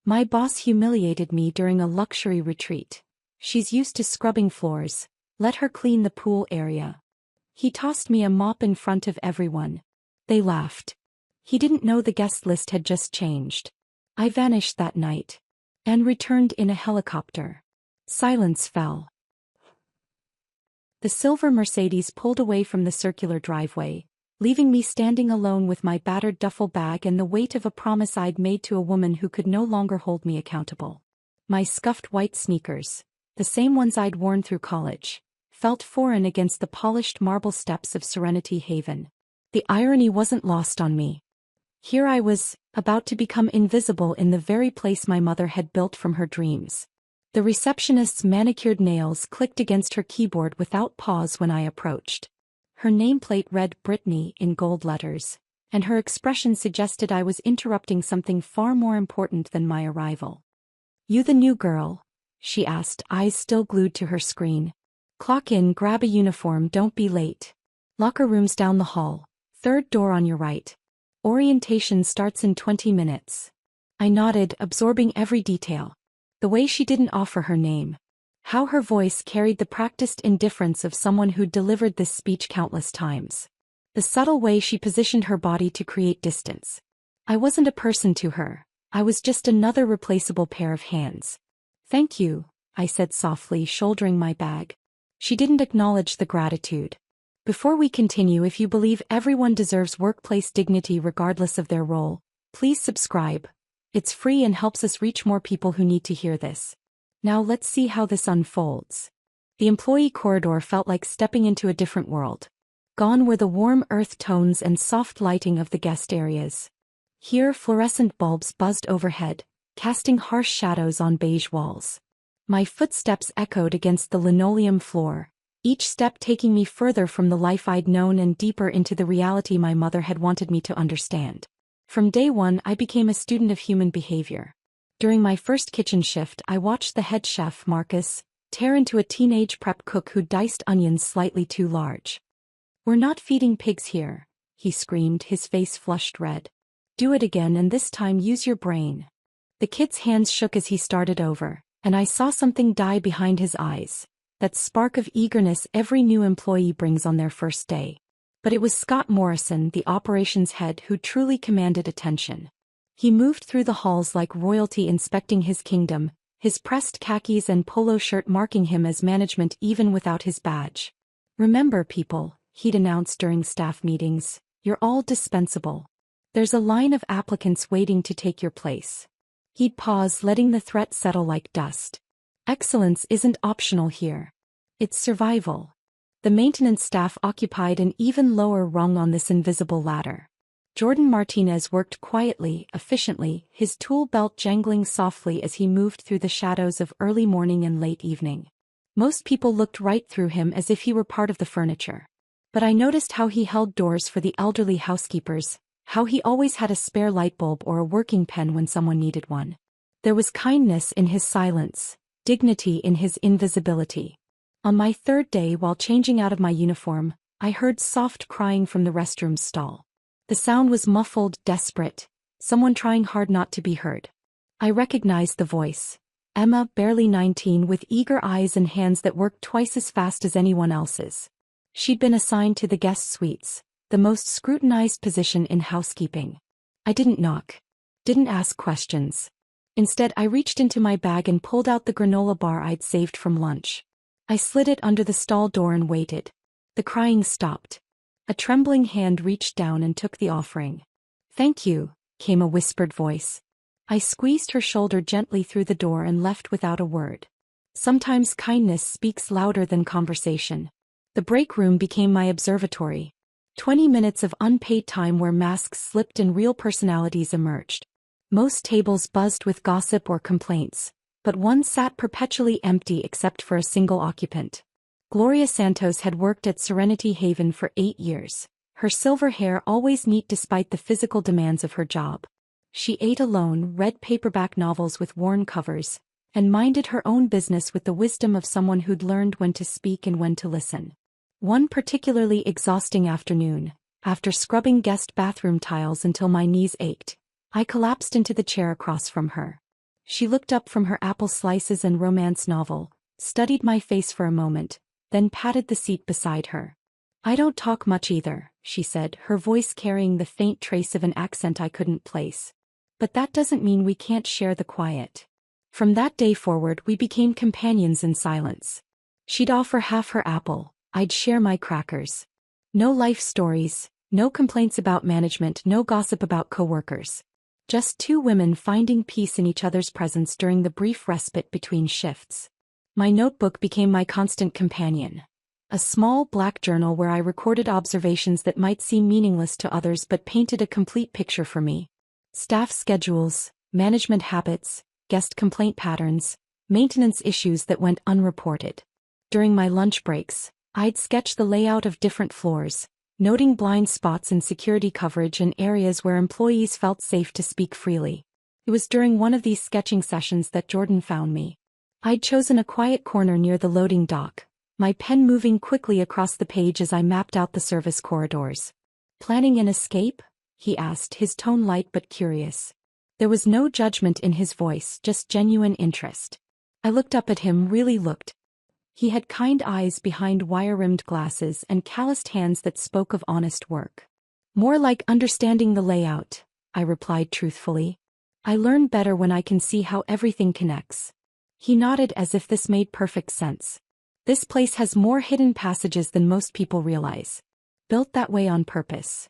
My boss humiliated me during a luxury retreat. She's used to scrubbing floors. Let her clean the pool area. He tossed me a mop in front of everyone. They laughed. He didn't know the guest list had just changed. I vanished that night. And returned in a helicopter. Silence fell. The silver Mercedes pulled away from the circular driveway, leaving me standing alone with my battered duffel bag and the weight of a promise I'd made to a woman who could no longer hold me accountable. My scuffed white sneakers, the same ones I'd worn through college, felt foreign against the polished marble steps of Serenity Haven. The irony wasn't lost on me. Here I was, about to become invisible in the very place my mother had built from her dreams. The receptionist's manicured nails clicked against her keyboard without pause when I approached. Her nameplate read Brittany in gold letters, and her expression suggested I was interrupting something far more important than my arrival. "You the new girl?" she asked, eyes still glued to her screen. "Clock in, grab a uniform, don't be late. Locker room's down the hall, third door on your right. Orientation starts in 20 minutes. I nodded, absorbing every detail. The way she didn't offer her name. How her voice carried the practiced indifference of someone who'd delivered this speech countless times. The subtle way she positioned her body to create distance. I wasn't a person to her. I was just another replaceable pair of hands. "Thank you," I said softly, shouldering my bag. She didn't acknowledge the gratitude. "Before we continue, if you believe everyone deserves workplace dignity regardless of their role, please subscribe. It's free and helps us reach more people who need to hear this. Now let's see how this unfolds." The employee corridor felt like stepping into a different world. Gone were the warm earth tones and soft lighting of the guest areas. Here fluorescent bulbs buzzed overhead, casting harsh shadows on beige walls. My footsteps echoed against the linoleum floor, each step taking me further from the life I'd known and deeper into the reality my mother had wanted me to understand. From day one, I became a student of human behavior. During my first kitchen shift, I watched the head chef, Marcus, tear into a teenage prep cook who diced onions slightly too large. "We're not feeding pigs here," he screamed, his face flushed red. "Do it again, and this time use your brain." The kid's hands shook as he started over, and I saw something die behind his eyes. That spark of eagerness every new employee brings on their first day. But it was Scott Morrison, the operations head, who truly commanded attention. He moved through the halls like royalty inspecting his kingdom, his pressed khakis and polo shirt marking him as management even without his badge. "Remember, people," he'd announced during staff meetings, "you're all dispensable. There's a line of applicants waiting to take your place." He'd pause, letting the threat settle like dust. "Excellence isn't optional here. It's survival." The maintenance staff occupied an even lower rung on this invisible ladder. Jordan Martinez worked quietly, efficiently, his tool belt jangling softly as he moved through the shadows of early morning and late evening. Most people looked right through him as if he were part of the furniture. But I noticed how he held doors for the elderly housekeepers, how he always had a spare light bulb or a working pen when someone needed one. There was kindness in his silence, dignity in his invisibility. On my third day, while changing out of my uniform, I heard soft crying from the restroom stall. The sound was muffled, desperate, someone trying hard not to be heard. I recognized the voice. Emma, barely 19, with eager eyes and hands that worked twice as fast as anyone else's. She'd been assigned to the guest suites, the most scrutinized position in housekeeping. I didn't knock. Didn't ask questions. Instead, I reached into my bag and pulled out the granola bar I'd saved from lunch. I slid it under the stall door and waited. The crying stopped. A trembling hand reached down and took the offering. "Thank you," came a whispered voice. I squeezed her shoulder gently through the door and left without a word. Sometimes kindness speaks louder than conversation. The break room became my observatory. 20 minutes of unpaid time where masks slipped and real personalities emerged. Most tables buzzed with gossip or complaints, but one sat perpetually empty except for a single occupant. Gloria Santos had worked at Serenity Haven for 8 years, her silver hair always neat despite the physical demands of her job. She ate alone, read paperback novels with worn covers, and minded her own business with the wisdom of someone who'd learned when to speak and when to listen. One particularly exhausting afternoon, after scrubbing guest bathroom tiles until my knees ached, I collapsed into the chair across from her. She looked up from her apple slices and romance novel, studied my face for a moment, then patted the seat beside her. "I don't talk much either," she said, her voice carrying the faint trace of an accent I couldn't place. "But that doesn't mean we can't share the quiet." From that day forward we became companions in silence. She'd offer half her apple, I'd share my crackers. No life stories, no complaints about management, no gossip about coworkers. Just two women finding peace in each other's presence during the brief respite between shifts. My notebook became my constant companion. A small black journal where I recorded observations that might seem meaningless to others but painted a complete picture for me. Staff schedules, management habits, guest complaint patterns, maintenance issues that went unreported. During my lunch breaks, I'd sketch the layout of different floors, noting blind spots in security coverage and areas where employees felt safe to speak freely. It was during one of these sketching sessions that Jordan found me. I'd chosen a quiet corner near the loading dock, my pen moving quickly across the page as I mapped out the service corridors. "Planning an escape?" he asked, his tone light but curious. There was no judgment in his voice, just genuine interest. I looked up at him, really looked. He had kind eyes behind wire-rimmed glasses and calloused hands that spoke of honest work. "More like understanding the layout," I replied truthfully. "I learn better when I can see how everything connects." He nodded as if this made perfect sense. "This place has more hidden passages than most people realize. Built that way on purpose."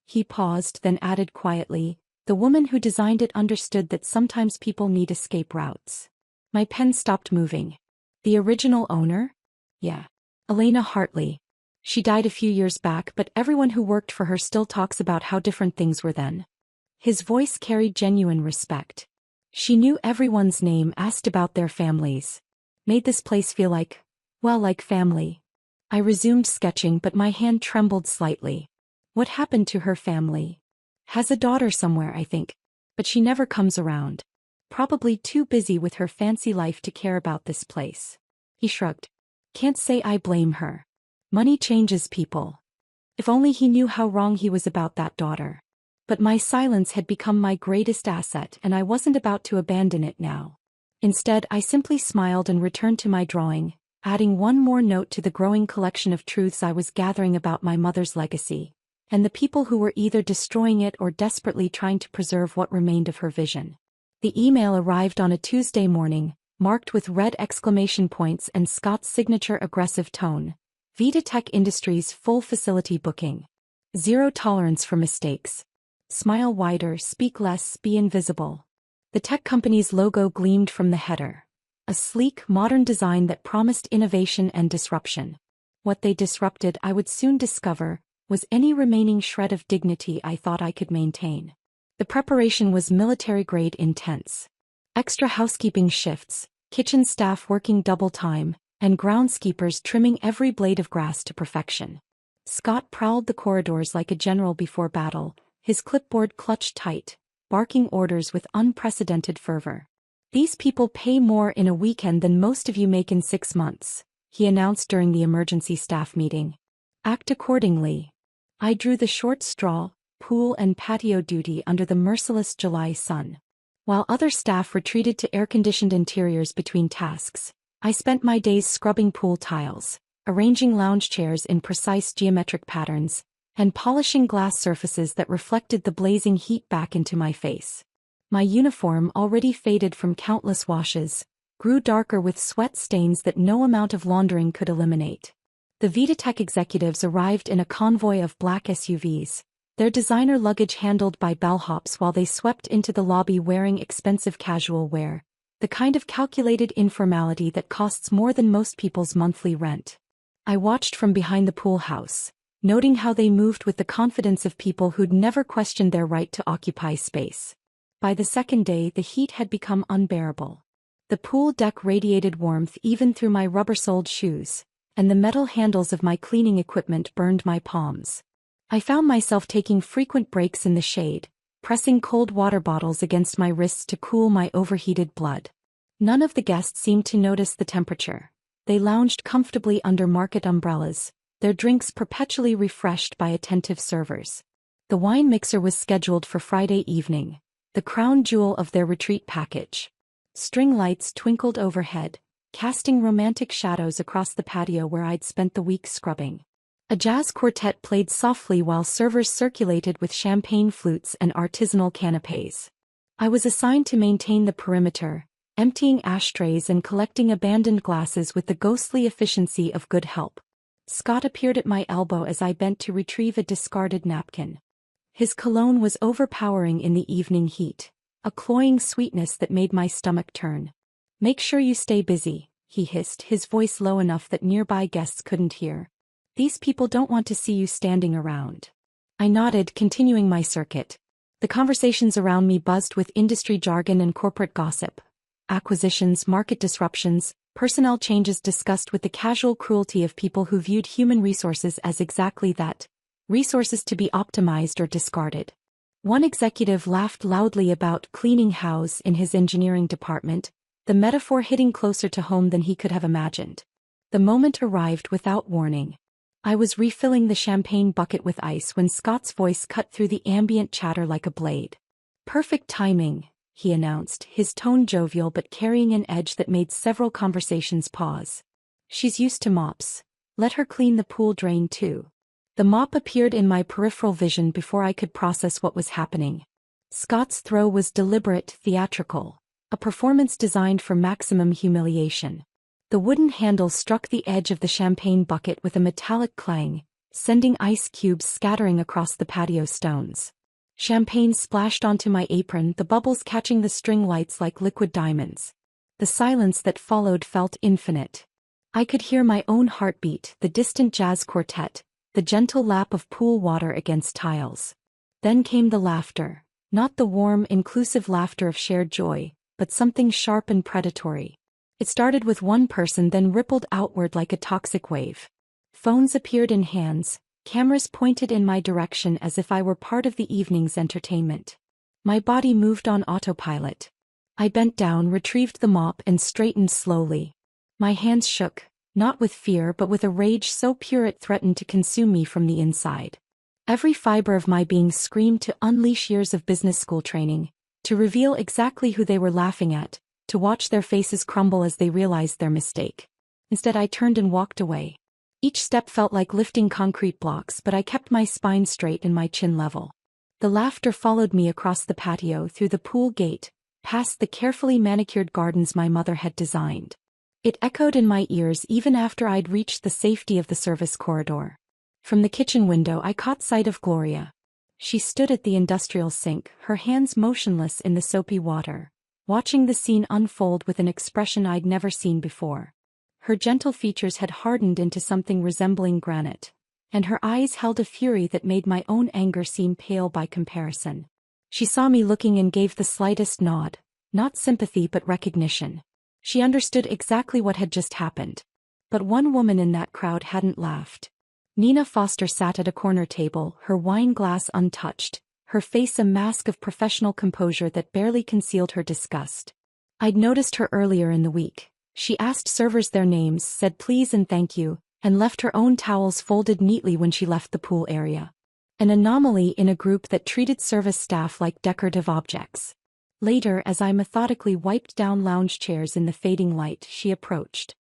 He paused, then added quietly, "The woman who designed it understood that sometimes people need escape routes." My pen stopped moving. "The original owner?" "Yeah. Elena Hartley. She died a few years back, but everyone who worked for her still talks about how different things were then." His voice carried genuine respect. "She knew everyone's name, asked about their families. Made this place feel like family." I resumed sketching, but my hand trembled slightly. "What happened to her family?" "Has a daughter somewhere, I think. But she never comes around. Probably too busy with her fancy life to care about this place." He shrugged. "Can't say I blame her. Money changes people." If only he knew how wrong he was about that daughter. But my silence had become my greatest asset, and I wasn't about to abandon it now. Instead, I simply smiled and returned to my drawing, adding one more note to the growing collection of truths I was gathering about my mother's legacy, and the people who were either destroying it or desperately trying to preserve what remained of her vision. The email arrived on a Tuesday morning, marked with red exclamation points and Scott's signature aggressive tone. "VitaTech Industries full facility booking. Zero tolerance for mistakes. Smile wider, speak less, be invisible." The tech company's logo gleamed from the header. A sleek, modern design that promised innovation and disruption. What they disrupted, I would soon discover, was any remaining shred of dignity I thought I could maintain. The preparation was military-grade intense. Extra housekeeping shifts, kitchen staff working double time, and groundskeepers trimming every blade of grass to perfection. Scott prowled the corridors like a general before battle, his clipboard clutched tight, barking orders with unprecedented fervor. "These people pay more in a weekend than most of you make in 6 months, he announced during the emergency staff meeting. Act accordingly." I drew the short straw, pool and patio duty under the merciless July sun. While other staff retreated to air-conditioned interiors between tasks, I spent my days scrubbing pool tiles, arranging lounge chairs in precise geometric patterns, and polishing glass surfaces that reflected the blazing heat back into my face. My uniform, already faded from countless washes, grew darker with sweat stains that no amount of laundering could eliminate. The VitaTech executives arrived in a convoy of black SUVs, their designer luggage handled by bellhops while they swept into the lobby wearing expensive casual wear, the kind of calculated informality that costs more than most people's monthly rent. I watched from behind the pool house, noting how they moved with the confidence of people who'd never questioned their right to occupy space. By the second day, the heat had become unbearable. The pool deck radiated warmth even through my rubber-soled shoes, and the metal handles of my cleaning equipment burned my palms. I found myself taking frequent breaks in the shade, pressing cold water bottles against my wrists to cool my overheated blood. None of the guests seemed to notice the temperature. They lounged comfortably under market umbrellas, their drinks perpetually refreshed by attentive servers. The wine mixer was scheduled for Friday evening, the crown jewel of their retreat package. String lights twinkled overhead, casting romantic shadows across the patio where I'd spent the week scrubbing. A jazz quartet played softly while servers circulated with champagne flutes and artisanal canapés. I was assigned to maintain the perimeter, emptying ashtrays and collecting abandoned glasses with the ghostly efficiency of good help. Scott appeared at my elbow as I bent to retrieve a discarded napkin. His cologne was overpowering in the evening heat, a cloying sweetness that made my stomach turn. "Make sure you stay busy," he hissed, his voice low enough that nearby guests couldn't hear. "These people don't want to see you standing around." I nodded, continuing my circuit. The conversations around me buzzed with industry jargon and corporate gossip. Acquisitions, market disruptions, personnel changes discussed with the casual cruelty of people who viewed human resources as exactly that, resources to be optimized or discarded. One executive laughed loudly about cleaning house in his engineering department, the metaphor hitting closer to home than he could have imagined. The moment arrived without warning. I was refilling the champagne bucket with ice when Scott's voice cut through the ambient chatter like a blade. "Perfect timing," he announced, his tone jovial but carrying an edge that made several conversations pause. "She's used to mops. Let her clean the pool drain too." The mop appeared in my peripheral vision before I could process what was happening. Scott's throw was deliberate, theatrical, a performance designed for maximum humiliation. The wooden handle struck the edge of the champagne bucket with a metallic clang, sending ice cubes scattering across the patio stones. Champagne splashed onto my apron, the bubbles catching the string lights like liquid diamonds. The silence that followed felt infinite. I could hear my own heartbeat, the distant jazz quartet, the gentle lap of pool water against tiles. Then came the laughter, not the warm, inclusive laughter of shared joy, but something sharp and predatory. It started with one person, then rippled outward like a toxic wave. Phones appeared in hands, cameras pointed in my direction as if I were part of the evening's entertainment. My body moved on autopilot. I bent down, retrieved the mop, and straightened slowly. My hands shook, not with fear but with a rage so pure it threatened to consume me from the inside. Every fiber of my being screamed to unleash years of business school training, to reveal exactly who they were laughing at, to watch their faces crumble as they realized their mistake. Instead, I turned and walked away. Each step felt like lifting concrete blocks, but I kept my spine straight and my chin level. The laughter followed me across the patio, through the pool gate, past the carefully manicured gardens my mother had designed. It echoed in my ears even after I'd reached the safety of the service corridor. From the kitchen window I caught sight of Gloria. She stood at the industrial sink, her hands motionless in the soapy water, watching the scene unfold with an expression I'd never seen before. Her gentle features had hardened into something resembling granite, and her eyes held a fury that made my own anger seem pale by comparison. She saw me looking and gave the slightest nod, not sympathy but recognition. She understood exactly what had just happened. But one woman in that crowd hadn't laughed. Nina Foster sat at a corner table, her wine glass untouched, her face a mask of professional composure that barely concealed her disgust. I'd noticed her earlier in the week. She asked servers their names, said please and thank you, and left her own towels folded neatly when she left the pool area. An anomaly in a group that treated service staff like decorative objects. Later, as I methodically wiped down lounge chairs in the fading light, she approached.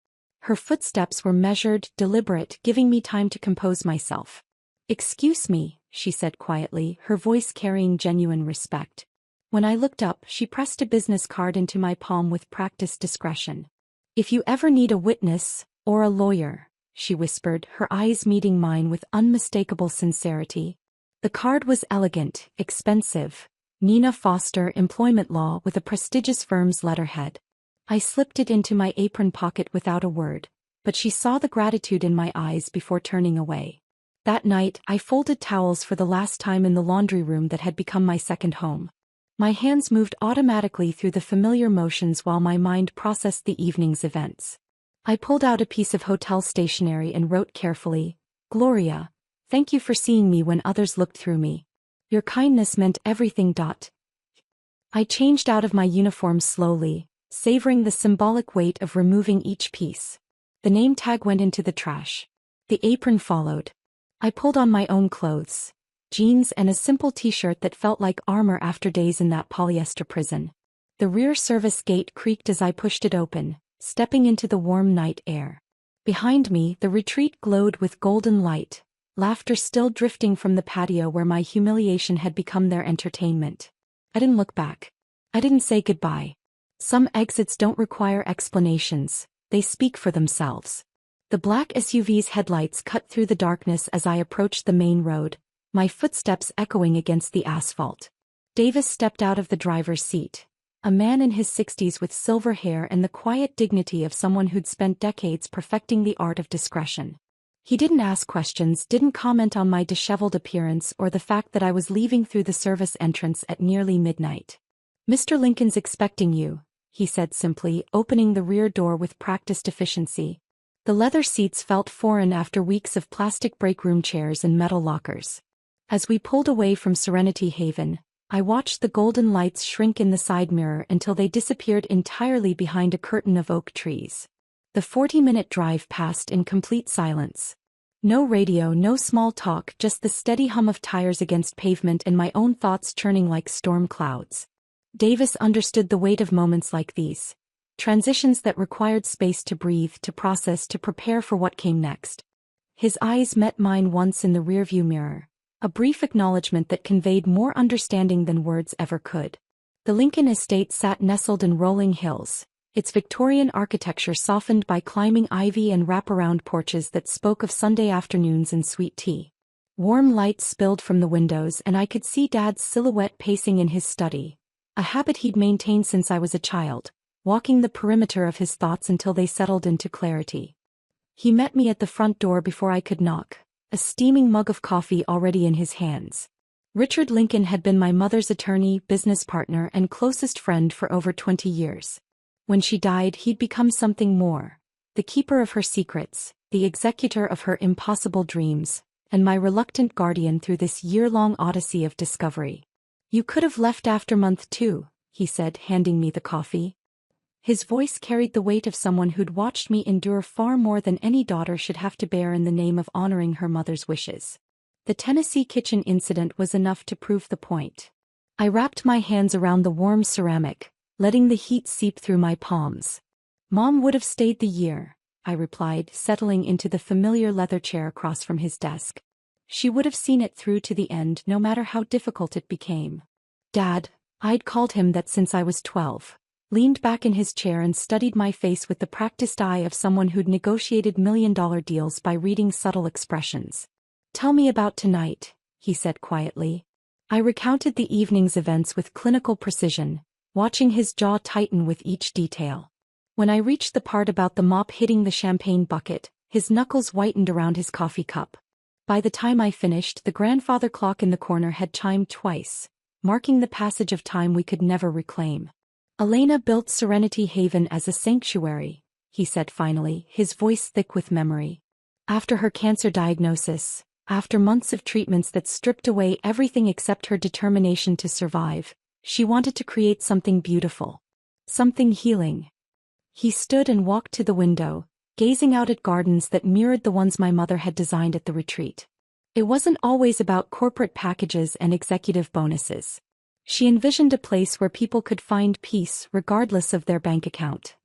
Her footsteps were measured, deliberate, giving me time to compose myself. "Excuse me," she said quietly, her voice carrying genuine respect. When I looked up, she pressed a business card into my palm with practiced discretion. "If you ever need a witness, or a lawyer," she whispered, her eyes meeting mine with unmistakable sincerity. The card was elegant, expensive. Nina Foster, Employment Law, with a prestigious firm's letterhead. I slipped it into my apron pocket without a word, but she saw the gratitude in my eyes before turning away. That night, I folded towels for the last time in the laundry room that had become my second home. My hands moved automatically through the familiar motions while my mind processed the evening's events. I pulled out a piece of hotel stationery and wrote carefully, "Gloria, thank you for seeing me when others looked through me. Your kindness meant everything. I changed out of my uniform slowly, savoring the symbolic weight of removing each piece. The name tag went into the trash. The apron followed. I pulled on my own clothes, jeans and a simple t-shirt that felt like armor after days in that polyester prison. The rear service gate creaked as I pushed it open, stepping into the warm night air. Behind me, the retreat glowed with golden light, laughter still drifting from the patio where my humiliation had become their entertainment. I didn't look back. I didn't say goodbye. Some exits don't require explanations, they speak for themselves. The black SUV's headlights cut through the darkness as I approached the main road, my footsteps echoing against the asphalt. Davis stepped out of the driver's seat, a man in his 60s with silver hair and the quiet dignity of someone who'd spent decades perfecting the art of discretion. He didn't ask questions, didn't comment on my disheveled appearance or the fact that I was leaving through the service entrance at nearly midnight. "Mr. Lincoln's expecting you," he said simply, opening the rear door with practiced efficiency. The leather seats felt foreign after weeks of plastic break room chairs and metal lockers. As we pulled away from Serenity Haven, I watched the golden lights shrink in the side mirror until they disappeared entirely behind a curtain of oak trees. The 40-minute drive passed in complete silence. No radio, no small talk, just the steady hum of tires against pavement and my own thoughts churning like storm clouds. Davis understood the weight of moments like these. Transitions that required space to breathe, to process, to prepare for what came next. His eyes met mine once in the rearview mirror, a brief acknowledgement that conveyed more understanding than words ever could. The Lincoln estate sat nestled in rolling hills, its Victorian architecture softened by climbing ivy and wraparound porches that spoke of Sunday afternoons and sweet tea. Warm light spilled from the windows and I could see Dad's silhouette pacing in his study, a habit he'd maintained since I was a child, walking the perimeter of his thoughts until they settled into clarity. He met me at the front door before I could knock, a steaming mug of coffee already in his hands. Richard Lincoln had been my mother's attorney, business partner, and closest friend for over 20 years. When she died, he'd become something more, the keeper of her secrets, the executor of her impossible dreams, and my reluctant guardian through this year-long odyssey of discovery. "You could have left after month 2, he said, handing me the coffee. His voice carried the weight of someone who'd watched me endure far more than any daughter should have to bear in the name of honoring her mother's wishes. The Tennessee kitchen incident was enough to prove the point. I wrapped my hands around the warm ceramic, letting the heat seep through my palms. "Mom would have stayed the year," I replied, settling into the familiar leather chair across from his desk. "She would have seen it through to the end no matter how difficult it became." Dad, I'd called him that since I was 12. Leaned back in his chair and studied my face with the practiced eye of someone who'd negotiated million-dollar deals by reading subtle expressions. "Tell me about tonight," he said quietly. I recounted the evening's events with clinical precision, watching his jaw tighten with each detail. When I reached the part about the mop hitting the champagne bucket, his knuckles whitened around his coffee cup. By the time I finished, the grandfather clock in the corner had chimed twice, marking the passage of time we could never reclaim. "Elena built Serenity Haven as a sanctuary," he said finally, his voice thick with memory. "After her cancer diagnosis, after months of treatments that stripped away everything except her determination to survive, she wanted to create something beautiful. Something healing." He stood and walked to the window, gazing out at gardens that mirrored the ones my mother had designed at the retreat. It wasn't always about corporate packages and executive bonuses. She envisioned a place where people could find peace regardless of their bank account.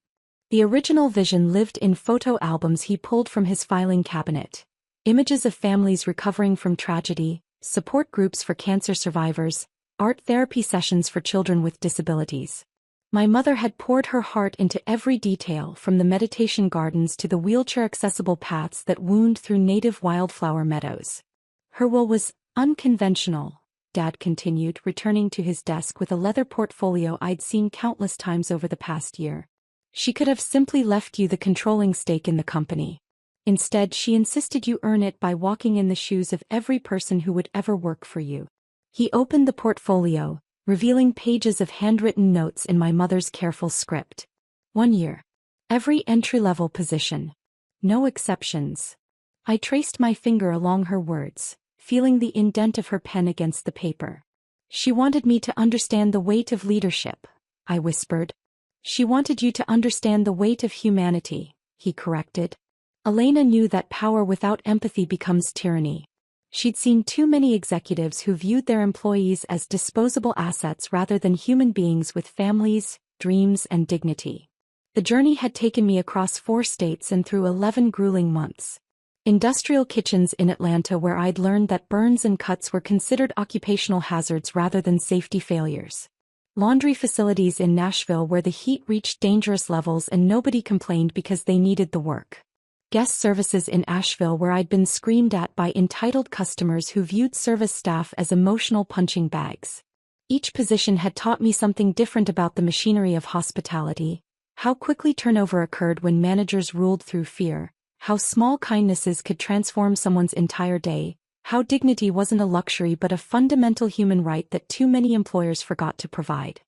The original vision lived in photo albums he pulled from his filing cabinet. Images of families recovering from tragedy, support groups for cancer survivors, art therapy sessions for children with disabilities. My mother had poured her heart into every detail, from the meditation gardens to the wheelchair-accessible paths that wound through native wildflower meadows. Her will was unconventional, Dad continued, returning to his desk with a leather portfolio I'd seen countless times over the past year. "She could have simply left you the controlling stake in the company. Instead, she insisted you earn it by walking in the shoes of every person who would ever work for you." He opened the portfolio, revealing pages of handwritten notes in my mother's careful script. 1 year. Every entry-level position. No exceptions. I traced my finger along her words, feeling the indent of her pen against the paper. "She wanted me to understand the weight of leadership," I whispered. "She wanted you to understand the weight of humanity," he corrected. Elena knew that power without empathy becomes tyranny. She'd seen too many executives who viewed their employees as disposable assets rather than human beings with families, dreams, and dignity. The journey had taken me across 4 states and through 11 grueling months. Industrial kitchens in Atlanta where I'd learned that burns and cuts were considered occupational hazards rather than safety failures. Laundry facilities in Nashville where the heat reached dangerous levels and nobody complained because they needed the work. Guest services in Asheville where I'd been screamed at by entitled customers who viewed service staff as emotional punching bags. Each position had taught me something different about the machinery of hospitality, how quickly turnover occurred when managers ruled through fear, how small kindnesses could transform someone's entire day, how dignity wasn't a luxury but a fundamental human right that too many employers forgot to provide.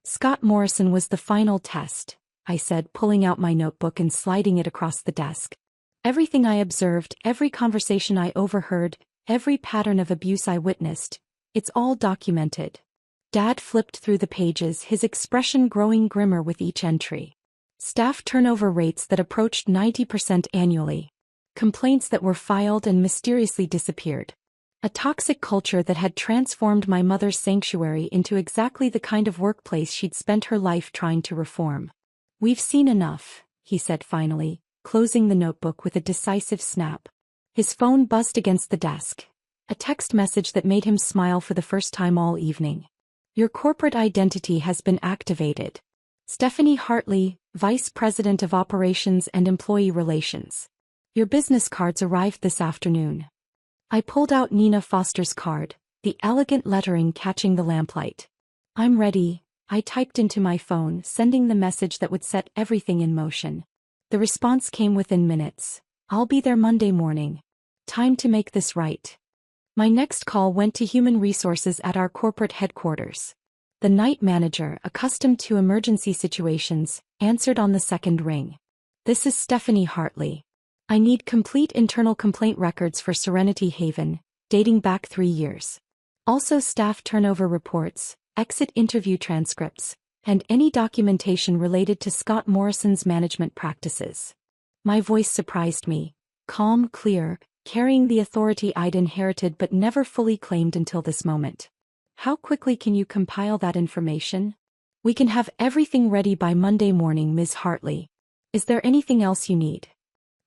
Scott Morrison was the final test, I said, pulling out my notebook and sliding it across the desk. Everything I observed, every conversation I overheard, every pattern of abuse I witnessed, it's all documented. Dad flipped through the pages, his expression growing grimmer with each entry. Staff turnover rates that approached 90% annually. Complaints that were filed and mysteriously disappeared. A toxic culture that had transformed my mother's sanctuary into exactly the kind of workplace she'd spent her life trying to reform. "We've seen enough," he said finally, closing the notebook with a decisive snap. His phone buzzed against the desk. A text message that made him smile for the first time all evening. "Your corporate identity has been activated. Stephanie Hartley, Vice President of Operations and Employee Relations. Your business cards arrived this afternoon." I pulled out Nina Foster's card, the elegant lettering catching the lamplight. "I'm ready," I typed into my phone, sending the message that would set everything in motion. The response came within minutes. "I'll be there Monday morning. Time to make this right." My next call went to human resources at our corporate headquarters. The night manager, accustomed to emergency situations, answered on the second ring. "This is Stephanie Hartley. I need complete internal complaint records for Serenity Haven, dating back 3 years. Also staff turnover reports, exit interview transcripts, and any documentation related to Scott Morrison's management practices." My voice surprised me, calm, clear, carrying the authority I'd inherited but never fully claimed until this moment. "How quickly can you compile that information?" "We can have everything ready by Monday morning, Ms. Hartley. Is there anything else you need?"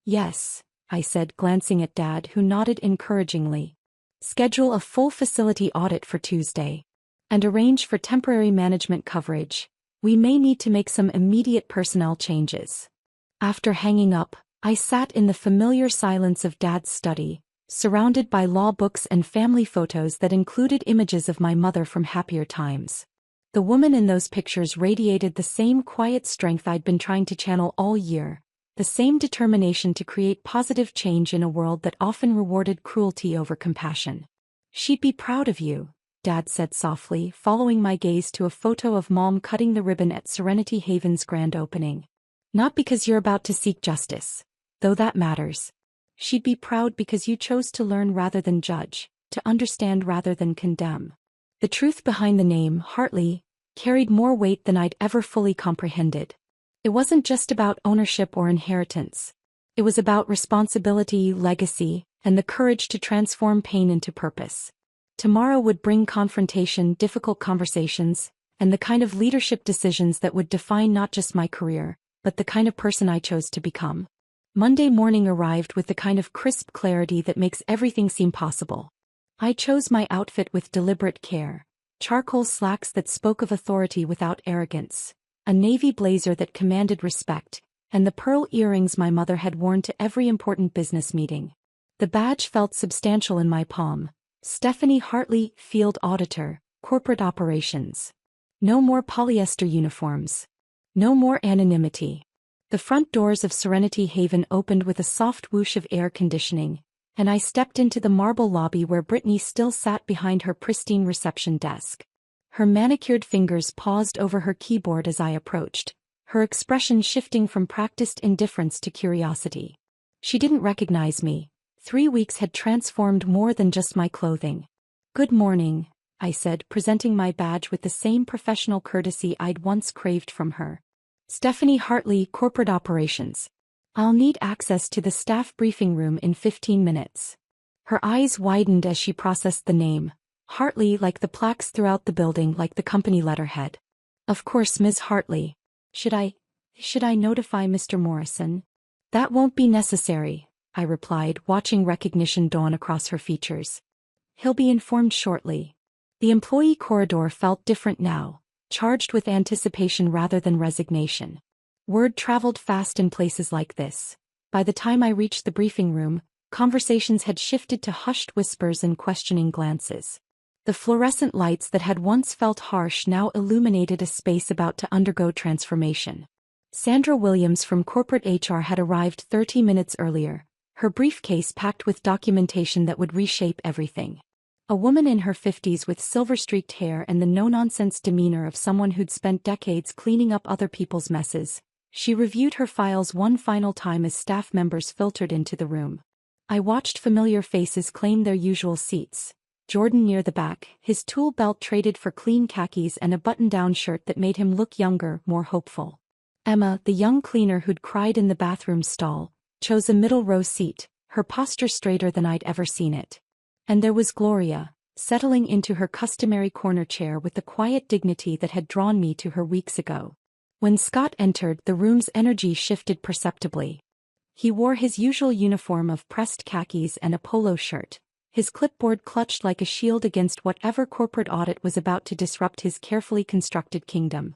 "Yes," I said, glancing at Dad, who nodded encouragingly. "Schedule a full facility audit for Tuesday. And arrange for temporary management coverage. We may need to make some immediate personnel changes." After hanging up, I sat in the familiar silence of Dad's study, surrounded by law books and family photos that included images of my mother from happier times. The woman in those pictures radiated the same quiet strength I'd been trying to channel all year, the same determination to create positive change in a world that often rewarded cruelty over compassion. "She'd be proud of you," Dad said softly, following my gaze to a photo of Mom cutting the ribbon at Serenity Haven's grand opening. "Not because you're about to seek justice, though that matters. She'd be proud because you chose to learn rather than judge, to understand rather than condemn." The truth behind the name, Hartley, carried more weight than I'd ever fully comprehended. It wasn't just about ownership or inheritance. It was about responsibility, legacy, and the courage to transform pain into purpose. Tomorrow would bring confrontation, difficult conversations, and the kind of leadership decisions that would define not just my career, but the kind of person I chose to become. Monday morning arrived with the kind of crisp clarity that makes everything seem possible. I chose my outfit with deliberate care, charcoal slacks that spoke of authority without arrogance, a navy blazer that commanded respect, and the pearl earrings my mother had worn to every important business meeting. The badge felt substantial in my palm. Stephanie Hartley, Field Auditor, Corporate Operations. No more polyester uniforms. No more anonymity. The front doors of Serenity Haven opened with a soft whoosh of air conditioning, and I stepped into the marble lobby where Brittany still sat behind her pristine reception desk. Her manicured fingers paused over her keyboard as I approached, her expression shifting from practiced indifference to curiosity. She didn't recognize me. 3 weeks had transformed more than just my clothing. "Good morning," I said, presenting my badge with the same professional courtesy I'd once craved from her. "Stephanie Hartley, Corporate Operations. I'll need access to the staff briefing room in 15 minutes. Her eyes widened as she processed the name. Hartley, like the plaques throughout the building, like the company letterhead. Of course, Ms. Hartley. Should I notify Mr. Morrison? That won't be necessary, I replied, watching recognition dawn across her features. He'll be informed shortly. The employee corridor felt different now, charged with anticipation rather than resignation. Word traveled fast in places like this. By the time I reached the briefing room, conversations had shifted to hushed whispers and questioning glances. The fluorescent lights that had once felt harsh now illuminated a space about to undergo transformation. Sandra Williams from corporate HR had arrived 30 minutes earlier, her briefcase packed with documentation that would reshape everything. A woman in her 50s with silver-streaked hair and the no-nonsense demeanor of someone who'd spent decades cleaning up other people's messes, she reviewed her files one final time as staff members filtered into the room. I watched familiar faces claim their usual seats. Jordan near the back, his tool belt traded for clean khakis and a button-down shirt that made him look younger, more hopeful. Emma, the young cleaner who'd cried in the bathroom stall, chose a middle-row seat, her posture straighter than I'd ever seen it. And there was Gloria, settling into her customary corner chair with the quiet dignity that had drawn me to her weeks ago. When Scott entered, the room's energy shifted perceptibly. He wore his usual uniform of pressed khakis and a polo shirt, his clipboard clutched like a shield against whatever corporate audit was about to disrupt his carefully constructed kingdom.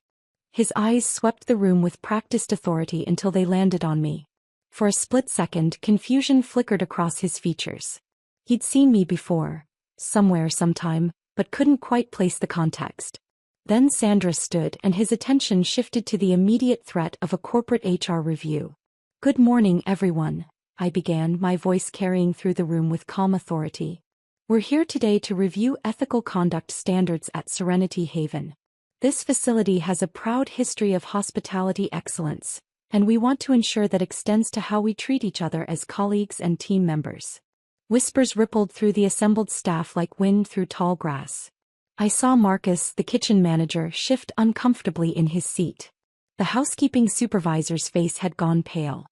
His eyes swept the room with practiced authority until they landed on me. For a split second, confusion flickered across his features. He'd seen me before, somewhere sometime, but couldn't quite place the context. Then Sandra stood and his attention shifted to the immediate threat of a corporate HR review. "Good morning, everyone," I began, my voice carrying through the room with calm authority. "We're here today to review ethical conduct standards at Serenity Haven. This facility has a proud history of hospitality excellence, and we want to ensure that extends to how we treat each other as colleagues and team members." Whispers rippled through the assembled staff like wind through tall grass. I saw Marcus, the kitchen manager, shift uncomfortably in his seat. The housekeeping supervisor's face had gone pale.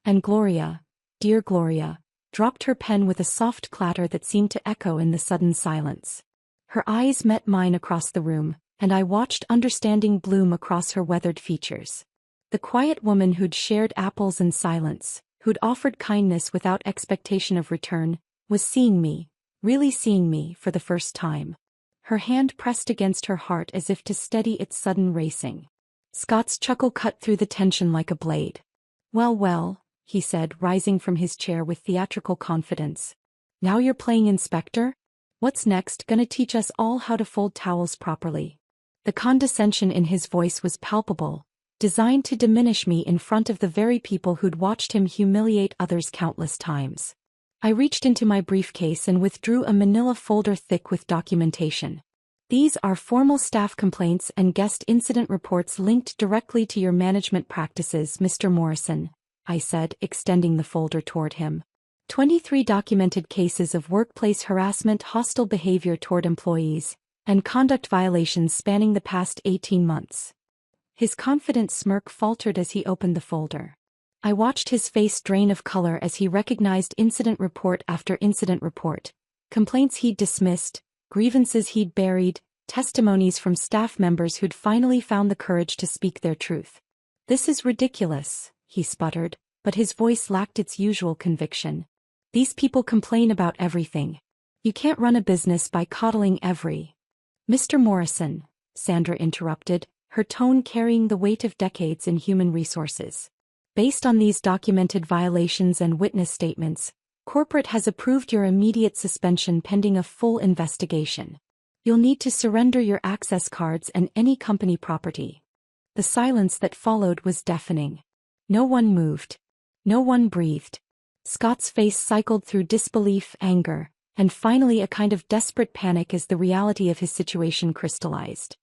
And Gloria, dear Gloria, dropped her pen with a soft clatter that seemed to echo in the sudden silence. Her eyes met mine across the room, and I watched understanding bloom across her weathered features. The quiet woman who'd shared apples in silence, who'd offered kindness without expectation of return, was seeing me, really seeing me for the first time. Her hand pressed against her heart as if to steady its sudden racing. Scott's chuckle cut through the tension like a blade. Well, he said, rising from his chair with theatrical confidence. "Now you're playing inspector? What's next, gonna teach us all how to fold towels properly?" The condescension in his voice was palpable, designed to diminish me in front of the very people who'd watched him humiliate others countless times. I reached into my briefcase and withdrew a manila folder thick with documentation. "These are formal staff complaints and guest incident reports linked directly to your management practices, Mr. Morrison," I said, extending the folder toward him. 23 documented cases of workplace harassment, hostile behavior toward employees, and conduct violations spanning the past 18 months. His confident smirk faltered as he opened the folder. I watched his face drain of color as he recognized incident report after incident report, complaints he'd dismissed, grievances he'd buried, testimonies from staff members who'd finally found the courage to speak their truth. "This is ridiculous," he sputtered, but his voice lacked its usual conviction. "These people complain about everything. You can't run a business by coddling every—" "Mr. Morrison," Sandra interrupted, her tone carrying the weight of decades in human resources. "Based on these documented violations and witness statements, corporate has approved your immediate suspension pending a full investigation. You'll need to surrender your access cards and any company property." The silence that followed was deafening. No one moved. No one breathed. Scott's face cycled through disbelief, anger, and finally a kind of desperate panic as the reality of his situation crystallized.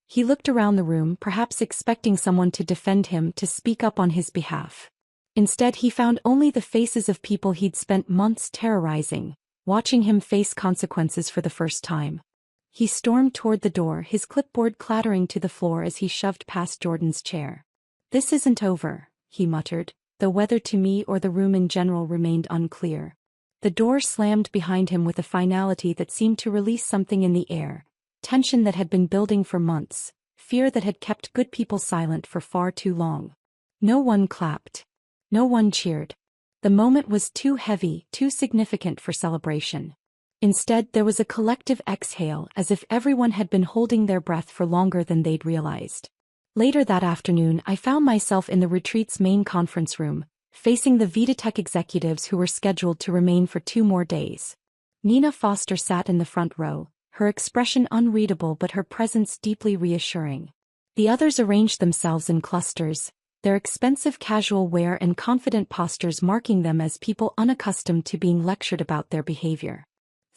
He looked around the room, perhaps expecting someone to defend him, to speak up on his behalf. Instead, he found only the faces of people he'd spent months terrorizing, watching him face consequences for the first time. He stormed toward the door, his clipboard clattering to the floor as he shoved past Jordan's chair. "This isn't over," he muttered, though whether to me or the room in general remained unclear. The door slammed behind him with a finality that seemed to release something in the air, tension that had been building for months, fear that had kept good people silent for far too long. No one clapped. No one cheered. The moment was too heavy, too significant for celebration. Instead, there was a collective exhale, as if everyone had been holding their breath for longer than they'd realized. Later that afternoon, I found myself in the retreat's main conference room, facing the VitaTech executives who were scheduled to remain for 2 more days. Nina Foster sat in the front row, her expression unreadable but her presence deeply reassuring. The others arranged themselves in clusters, their expensive casual wear and confident postures marking them as people unaccustomed to being lectured about their behavior.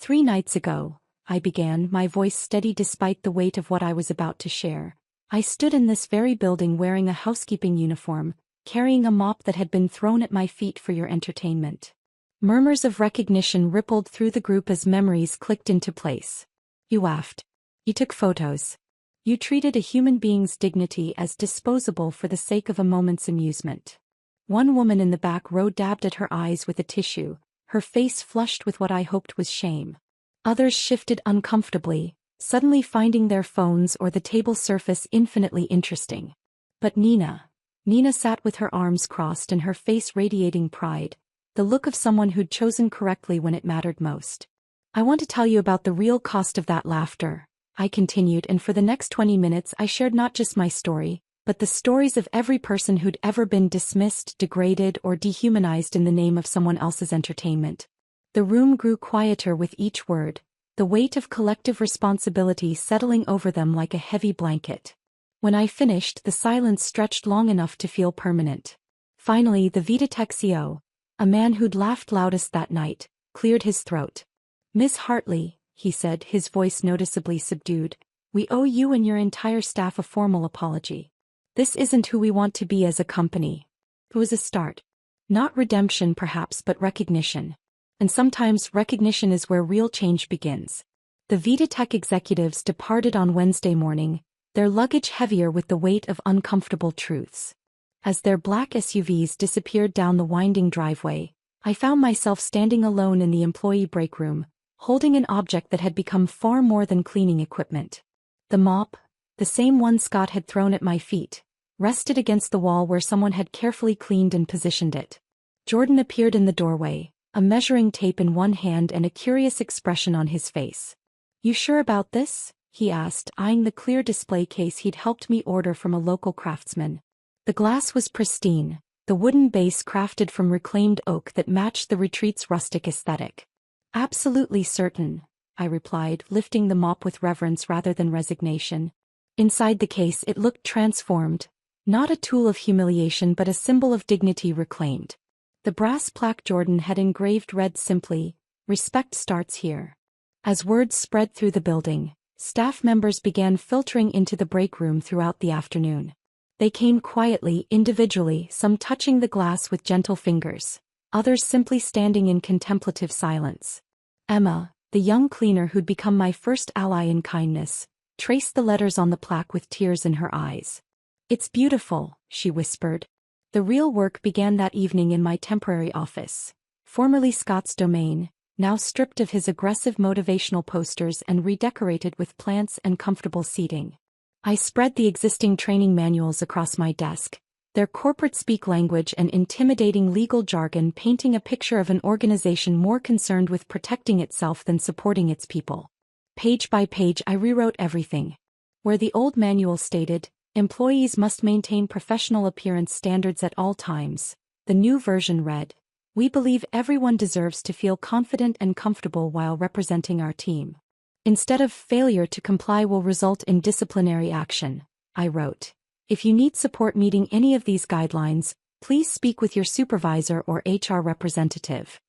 3 nights ago, I began, my voice steady despite the weight of what I was about to share. I stood in this very building wearing a housekeeping uniform, carrying a mop that had been thrown at my feet for your entertainment. Murmurs of recognition rippled through the group as memories clicked into place. You laughed. You took photos. You treated a human being's dignity as disposable for the sake of a moment's amusement. One woman in the back row dabbed at her eyes with a tissue, her face flushed with what I hoped was shame. Others shifted uncomfortably, suddenly finding their phones or the table surface infinitely interesting. But Nina sat with her arms crossed and her face radiating pride, the look of someone who'd chosen correctly when it mattered most. I want to tell you about the real cost of that laughter, I continued, and for the next 20 minutes I shared not just my story, but the stories of every person who'd ever been dismissed, degraded, or dehumanized in the name of someone else's entertainment. The room grew quieter with each word, the weight of collective responsibility settling over them like a heavy blanket. When I finished, the silence stretched long enough to feel permanent. Finally, the VitaTech CEO, a man who'd laughed loudest that night, cleared his throat. "Miss Hartley," he said, his voice noticeably subdued, "we owe you and your entire staff a formal apology. This isn't who we want to be as a company." It was a start. Not redemption perhaps, but recognition. And sometimes recognition is where real change begins. The VitaTech executives departed on Wednesday morning, their luggage heavier with the weight of uncomfortable truths. As their black SUVs disappeared down the winding driveway, I found myself standing alone in the employee break room, holding an object that had become far more than cleaning equipment. The mop, the same one Scott had thrown at my feet, rested against the wall where someone had carefully cleaned and positioned it. Jordan appeared in the doorway, a measuring tape in one hand and a curious expression on his face. "You sure about this?" he asked, eyeing the clear display case he'd helped me order from a local craftsman. The glass was pristine, the wooden base crafted from reclaimed oak that matched the retreat's rustic aesthetic. "Absolutely certain," I replied, lifting the mop with reverence rather than resignation. Inside the case it looked transformed, not a tool of humiliation but a symbol of dignity reclaimed. The brass plaque Jordan had engraved read simply, "Respect starts here." As words spread through the building, staff members began filtering into the break room throughout the afternoon. They came quietly, individually, some touching the glass with gentle fingers, others simply standing in contemplative silence. Emma, the young cleaner who'd become my first ally in kindness, traced the letters on the plaque with tears in her eyes. "It's beautiful," she whispered. The real work began that evening in my temporary office, formerly Scott's domain, now stripped of his aggressive motivational posters and redecorated with plants and comfortable seating. I spread the existing training manuals across my desk, their corporate-speak language and intimidating legal jargon painting a picture of an organization more concerned with protecting itself than supporting its people. Page by page I rewrote everything. Where the old manual stated, "Employees must maintain professional appearance standards at all times," the new version read, "We believe everyone deserves to feel confident and comfortable while representing our team. Instead of failure to comply will result in disciplinary action," I wrote. "If you need support meeting any of these guidelines, please speak with your supervisor or HR representative."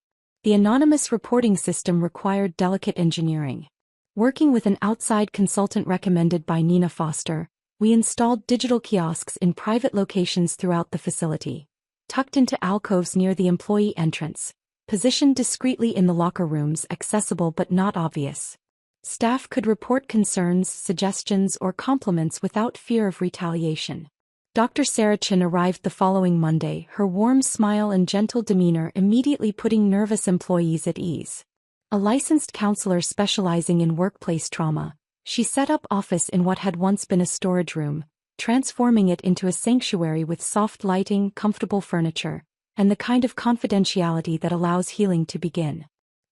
The anonymous reporting system required delicate engineering. Working with an outside consultant recommended by Nina Foster, we installed digital kiosks in private locations throughout the facility, tucked into alcoves near the employee entrance, positioned discreetly in the locker rooms, accessible but not obvious. Staff could report concerns, suggestions, or compliments without fear of retaliation. Dr. Sarah Chin arrived the following Monday, her warm smile and gentle demeanor immediately putting nervous employees at ease. A licensed counselor specializing in workplace trauma, She set up office in what had once been a storage room, transforming it into a sanctuary with soft lighting, comfortable furniture, and the kind of confidentiality that allows healing to begin.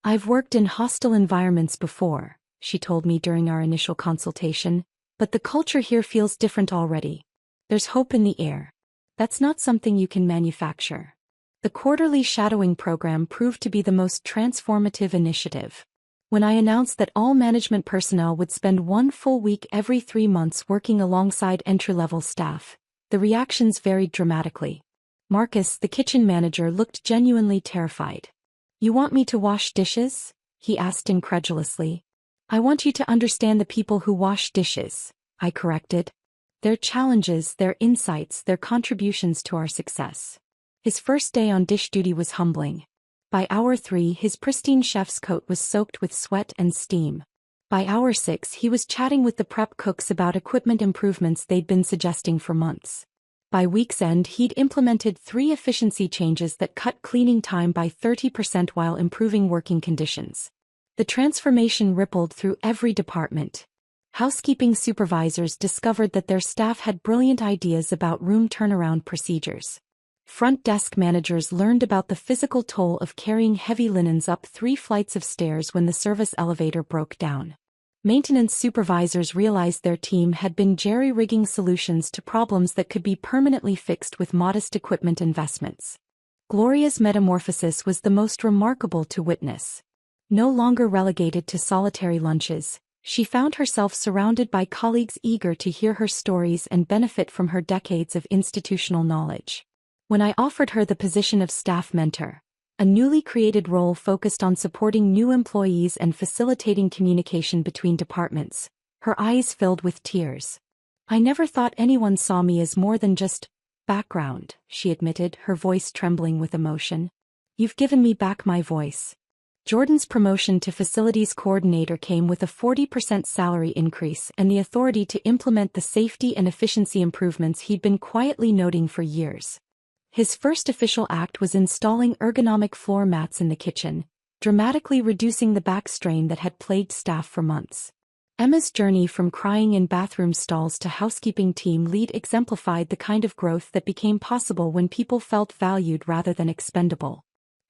"I've worked in hostile environments before," she told me during our initial consultation, "but the culture here feels different already. There's hope in the air. That's not something you can manufacture." The quarterly shadowing program proved to be the most transformative initiative. When I announced that all management personnel would spend one full week every 3 months working alongside entry-level staff, the reactions varied dramatically. Marcus, the kitchen manager, looked genuinely terrified. "You want me to wash dishes?" he asked incredulously. "I want you to understand the people who wash dishes," I corrected. "Their challenges, their insights, their contributions to our success." His first day on dish duty was humbling. By hour 3, his pristine chef's coat was soaked with sweat and steam. By hour 6, he was chatting with the prep cooks about equipment improvements they'd been suggesting for months. By week's end, he'd implemented 3 efficiency changes that cut cleaning time by 30% while improving working conditions. The transformation rippled through every department. Housekeeping supervisors discovered that their staff had brilliant ideas about room turnaround procedures. Front desk managers learned about the physical toll of carrying heavy linens up 3 flights of stairs when the service elevator broke down. Maintenance supervisors realized their team had been jerry-rigging solutions to problems that could be permanently fixed with modest equipment investments. Gloria's metamorphosis was the most remarkable to witness. No longer relegated to solitary lunches, she found herself surrounded by colleagues eager to hear her stories and benefit from her decades of institutional knowledge. When I offered her the position of staff mentor, a newly created role focused on supporting new employees and facilitating communication between departments, her eyes filled with tears. "I never thought anyone saw me as more than just background," she admitted, her voice trembling with emotion. "You've given me back my voice." Jordan's promotion to facilities coordinator came with a 40% salary increase and the authority to implement the safety and efficiency improvements he'd been quietly noting for years. His first official act was installing ergonomic floor mats in the kitchen, dramatically reducing the back strain that had plagued staff for months. Emma's journey from crying in bathroom stalls to housekeeping team lead exemplified the kind of growth that became possible when people felt valued rather than expendable.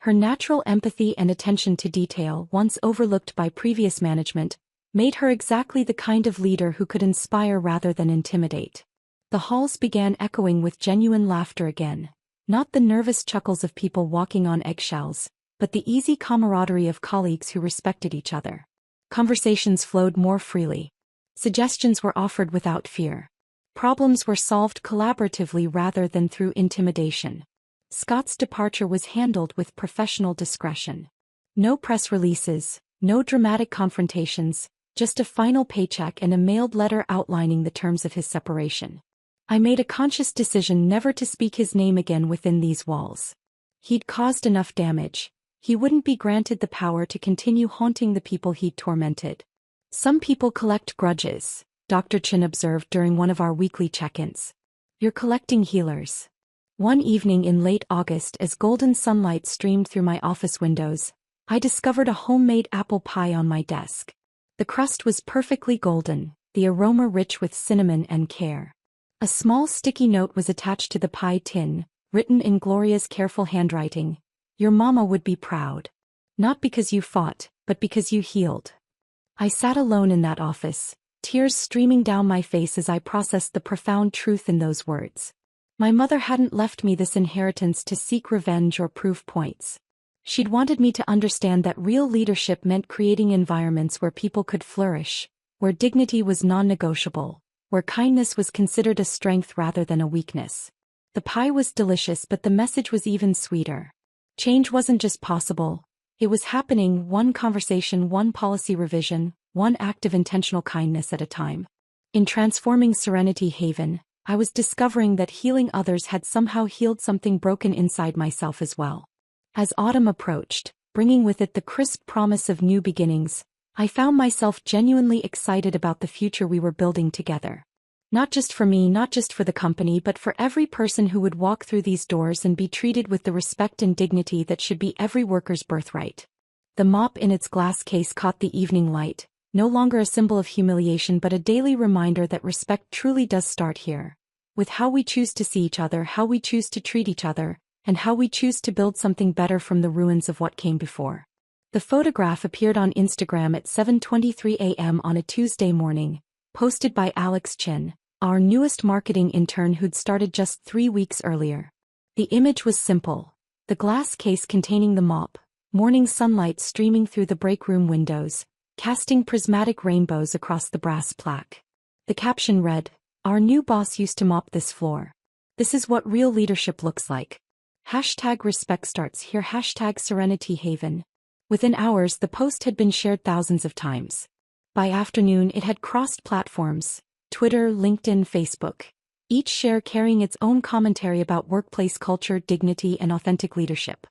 Her natural empathy and attention to detail, once overlooked by previous management, made her exactly the kind of leader who could inspire rather than intimidate. The halls began echoing with genuine laughter again. Not the nervous chuckles of people walking on eggshells, but the easy camaraderie of colleagues who respected each other. Conversations flowed more freely. Suggestions were offered without fear. Problems were solved collaboratively rather than through intimidation. Scott's departure was handled with professional discretion. No press releases, no dramatic confrontations, just a final paycheck and a mailed letter outlining the terms of his separation. I made a conscious decision never to speak his name again within these walls. He'd caused enough damage. He wouldn't be granted the power to continue haunting the people he'd tormented. "Some people collect grudges," Dr. Chin observed during one of our weekly check-ins. "You're collecting healers." One evening in late August, as golden sunlight streamed through my office windows, I discovered a homemade apple pie on my desk. The crust was perfectly golden, the aroma rich with cinnamon and care. A small sticky note was attached to the pie tin, written in Gloria's careful handwriting. "Your mama would be proud. Not because you fought, but because you healed." I sat alone in that office, tears streaming down my face as I processed the profound truth in those words. My mother hadn't left me this inheritance to seek revenge or prove points. She'd wanted me to understand that real leadership meant creating environments where people could flourish, where dignity was non-negotiable, where kindness was considered a strength rather than a weakness. The pie was delicious, but the message was even sweeter. Change wasn't just possible, it was happening, one conversation, one policy revision, one act of intentional kindness at a time. In transforming Serenity Haven, I was discovering that healing others had somehow healed something broken inside myself as well. As autumn approached, bringing with it the crisp promise of new beginnings, I found myself genuinely excited about the future we were building together. Not just for me, not just for the company, but for every person who would walk through these doors and be treated with the respect and dignity that should be every worker's birthright. The mop in its glass case caught the evening light, no longer a symbol of humiliation but a daily reminder that respect truly does start here. With how we choose to see each other, how we choose to treat each other, and how we choose to build something better from the ruins of what came before. The photograph appeared on Instagram at 7:23 a.m. on a Tuesday morning, posted by Alex Chin, our newest marketing intern who'd started just 3 weeks earlier. The image was simple: the glass case containing the mop, morning sunlight streaming through the break room windows, casting prismatic rainbows across the brass plaque. The caption read, "Our new boss used to mop this floor. This is what real leadership looks like. #respect starts here. #Serenity Haven." Within hours, the post had been shared thousands of times. By afternoon, it had crossed platforms: Twitter, LinkedIn, Facebook, each share carrying its own commentary about workplace culture, dignity, and authentic leadership.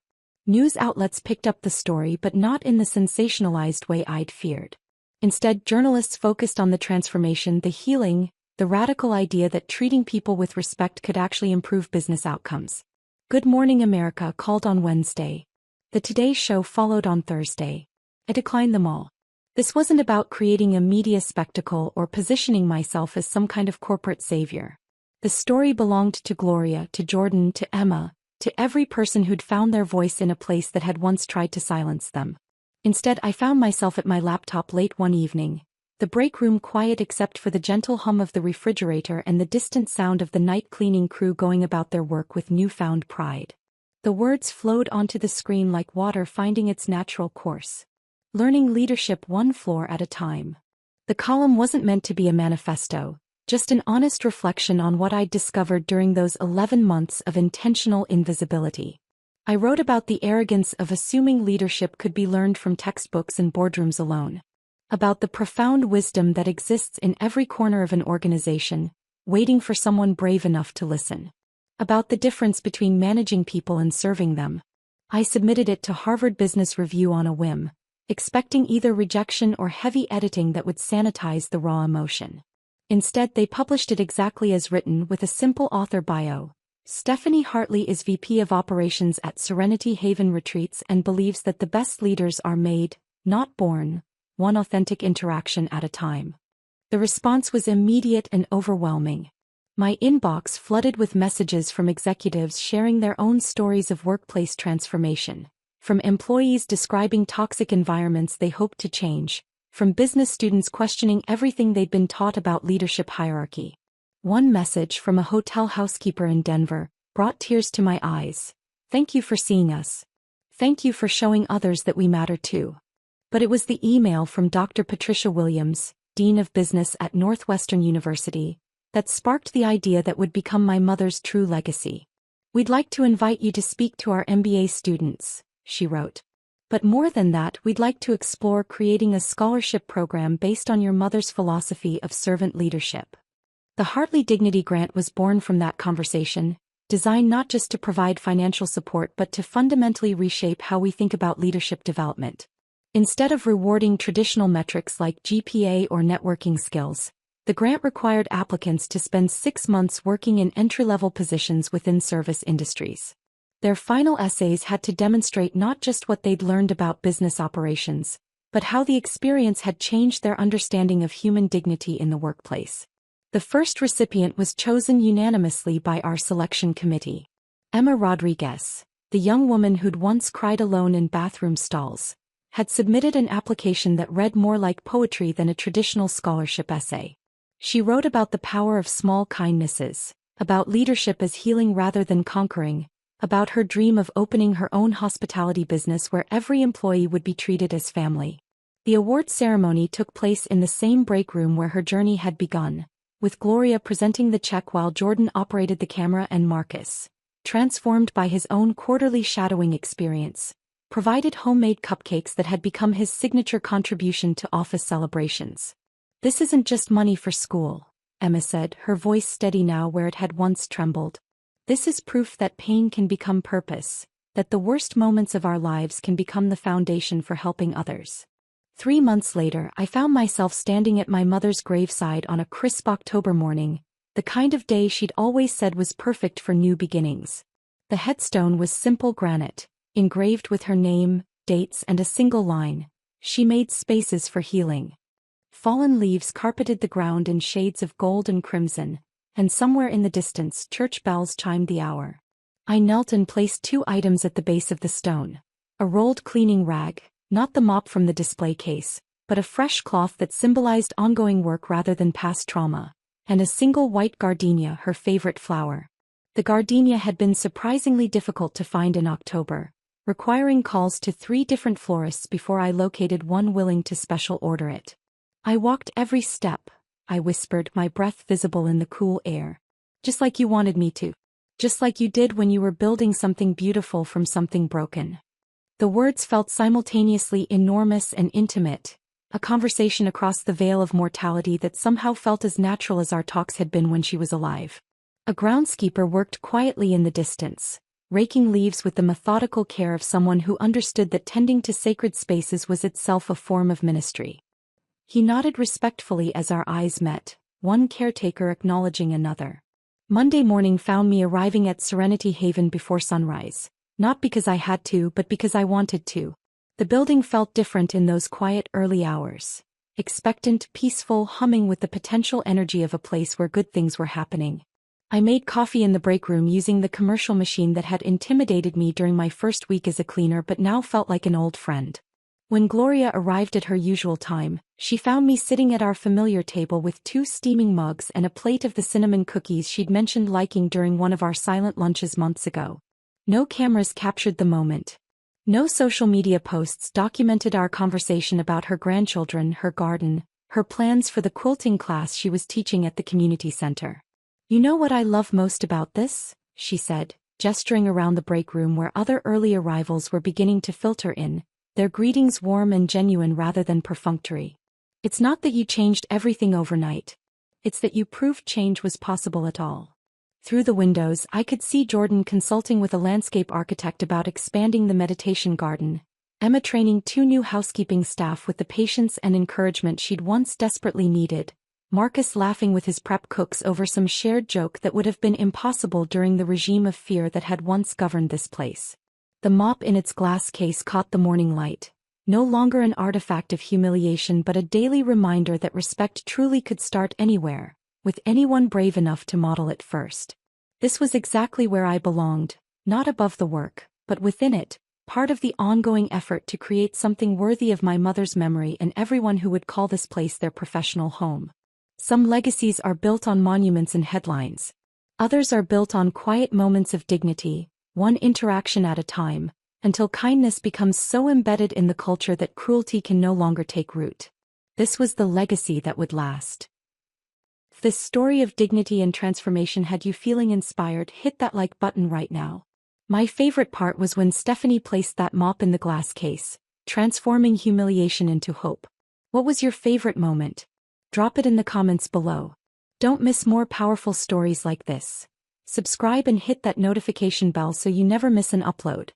News outlets picked up the story, but not in the sensationalized way I'd feared. Instead, journalists focused on the transformation, the healing, the radical idea that treating people with respect could actually improve business outcomes. Good Morning America called on Wednesday. The Today Show followed on Thursday. I declined them all. This wasn't about creating a media spectacle or positioning myself as some kind of corporate savior. The story belonged to Gloria, to Jordan, to Emma, to every person who'd found their voice in a place that had once tried to silence them. Instead, I found myself at my laptop late one evening, the break room quiet except for the gentle hum of the refrigerator and the distant sound of the night cleaning crew going about their work with newfound pride. The words flowed onto the screen like water finding its natural course. Learning leadership one floor at a time. The column wasn't meant to be a manifesto, just an honest reflection on what I'd discovered during those 11 months of intentional invisibility. I wrote about the arrogance of assuming leadership could be learned from textbooks and boardrooms alone. About the profound wisdom that exists in every corner of an organization, waiting for someone brave enough to listen. About the difference between managing people and serving them. I submitted it to Harvard Business Review on a whim, expecting either rejection or heavy editing that would sanitize the raw emotion. Instead, they published it exactly as written with a simple author bio. Stephanie Hartley is VP of Operations at Serenity Haven Retreats and believes that the best leaders are made, not born, one authentic interaction at a time. The response was immediate and overwhelming. My inbox flooded with messages from executives sharing their own stories of workplace transformation, from employees describing toxic environments they hoped to change, from business students questioning everything they'd been taught about leadership hierarchy. One message from a hotel housekeeper in Denver brought tears to my eyes. "Thank you for seeing us. Thank you for showing others that we matter too." But it was the email from Dr. Patricia Williams, Dean of Business at Northwestern University, that sparked the idea that would become my mother's true legacy. "We'd like to invite you to speak to our MBA students," she wrote. "But more than that, we'd like to explore creating a scholarship program based on your mother's philosophy of servant leadership." The Hartley Dignity Grant was born from that conversation, designed not just to provide financial support but to fundamentally reshape how we think about leadership development. Instead of rewarding traditional metrics like GPA or networking skills, the grant required applicants to spend 6 months working in entry-level positions within service industries. Their final essays had to demonstrate not just what they'd learned about business operations, but how the experience had changed their understanding of human dignity in the workplace. The first recipient was chosen unanimously by our selection committee. Emma Rodriguez, the young woman who'd once cried alone in bathroom stalls, had submitted an application that read more like poetry than a traditional scholarship essay. She wrote about the power of small kindnesses, about leadership as healing rather than conquering, about her dream of opening her own hospitality business where every employee would be treated as family. The award ceremony took place in the same break room where her journey had begun, with Gloria presenting the check while Jordan operated the camera and Marcus, transformed by his own quarterly shadowing experience, provided homemade cupcakes that had become his signature contribution to office celebrations. "This isn't just money for school," Emma said, her voice steady now where it had once trembled. "This is proof that pain can become purpose, that the worst moments of our lives can become the foundation for helping others." 3 months later, I found myself standing at my mother's graveside on a crisp October morning, the kind of day she'd always said was perfect for new beginnings. The headstone was simple granite, engraved with her name, dates, and a single line: "She made spaces for healing." fallen leaves carpeted the ground in shades of gold and crimson, and somewhere in the distance church bells chimed the hour. I knelt and placed 2 items at the base of the stone. A rolled cleaning rag, not the mop from the display case, but a fresh cloth that symbolized ongoing work rather than past trauma, and a single white gardenia, her favorite flower. The gardenia had been surprisingly difficult to find in October, requiring calls to 3 different florists before I located one willing to special order it. I walked every step, I whispered, my breath visible in the cool air. Just like you wanted me to. Just like you did when you were building something beautiful from something broken. The words felt simultaneously enormous and intimate, a conversation across the veil of mortality that somehow felt as natural as our talks had been when she was alive. A groundskeeper worked quietly in the distance, raking leaves with the methodical care of someone who understood that tending to sacred spaces was itself a form of ministry. He nodded respectfully as our eyes met, one caretaker acknowledging another. Monday morning found me arriving at Serenity Haven before sunrise, not because I had to but because I wanted to. The building felt different in those quiet early hours, expectant, peaceful, humming with the potential energy of a place where good things were happening. I made coffee in the break room using the commercial machine that had intimidated me during my first week as a cleaner but now felt like an old friend. When Gloria arrived at her usual time, she found me sitting at our familiar table with 2 steaming mugs and a plate of the cinnamon cookies she'd mentioned liking during one of our silent lunches months ago. No cameras captured the moment. No social media posts documented our conversation about her grandchildren, her garden, her plans for the quilting class she was teaching at the community center. "You know what I love most about this?" she said, gesturing around the break room where other early arrivals were beginning to filter in, their greetings warm and genuine rather than perfunctory. "It's not that you changed everything overnight. It's that you proved change was possible at all." Through the windows, I could see Jordan consulting with a landscape architect about expanding the meditation garden, Emma training 2 new housekeeping staff with the patience and encouragement she'd once desperately needed, Marcus laughing with his prep cooks over some shared joke that would have been impossible during the regime of fear that had once governed this place. The mop in its glass case caught the morning light, no longer an artifact of humiliation but a daily reminder that respect truly could start anywhere, with anyone brave enough to model it first. This was exactly where I belonged, not above the work, but within it, part of the ongoing effort to create something worthy of my mother's memory and everyone who would call this place their professional home. Some legacies are built on monuments and headlines. Others are built on quiet moments of dignity, one interaction at a time, until kindness becomes so embedded in the culture that cruelty can no longer take root. This was the legacy that would last. If this story of dignity and transformation had you feeling inspired, hit that like button right now. My favorite part was when Stephanie placed that mop in the glass case, transforming humiliation into hope. What was your favorite moment? Drop it in the comments below. Don't miss more powerful stories like this. Subscribe and hit that notification bell so you never miss an upload.